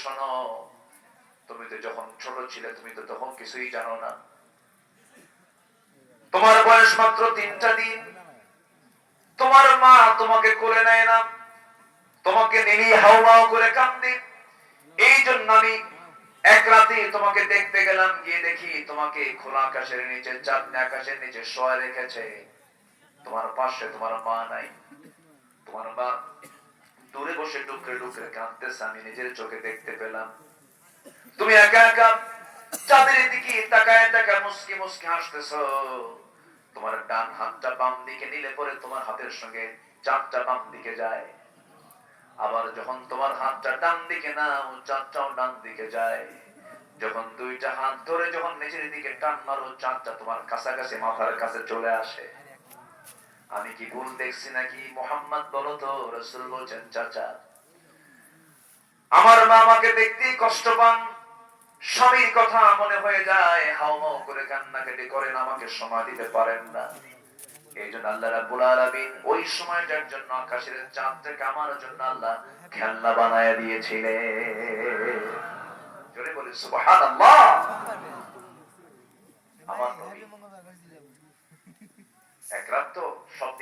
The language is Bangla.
শোনো, তুমি তো যখন ছোট ছিলে তুমি তো তখন কিছুই জানো না, তোমার বয়স মাত্র 3টা দিন, তোমার মা তোমাকে কোলে নেয় না, তোমাকে নিলি হাউমাউ করে কাঁদে। এই জন্য আমি এক রাতে তোমাকে দেখতে গেলাম, গিয়ে দেখি তোমাকে খোলা আকাশের নিচে, চাঁদনি আকাশের নিচে শোয়া রেখেছে, তোমার পাশে তোমার মা নাই। তোমার মা দূরে বসে ডুকরে ডুকরে কাঁদতেছে, আমি নিজের চোখে দেখতে পেলাম। তুমি একা একা চাঁদের দিকে তাকায় তাকায় মুস্কি মুস্কি হাসতেছো। তোমার ডান হাতটা বাম দিকে নিলে পরে তোমার হাতের সঙ্গে চাঁদটা বাম দিকে যায়, আবার যখন তোমার হাতটা ডান দিকে নাও চাঁদটাও ডান দিকে যায়। যখন দুইটা হাত ধরে যখন নিচের দিকে টান মারো, চাঁদটা তোমার কাছাকাছি মাথার কাছে চলে আসে। আমি কি ভুল দেখছি নাকি? মোহাম্মদ বলো তো। রাসূল বলছেন, চাচা আমার মা আমাকে দেখতেই কষ্ট পান, স্বামীর কথা মনে হয়ে যায়, হাউমাউ করে কান্নাকাটি করেন, আমাকে সময় দিতে পারেন না। এই জন্য আল্লাহ রাব্বুল আলামিন ওই সময়টার জন্য আকাশের চাঁদটাকে আমার জন্য আল্লাহ খেলনা বানায় দিয়েছিলেন। জোরে বলি সুবহানাল্লাহ। আমার নবী এক রাত তো সব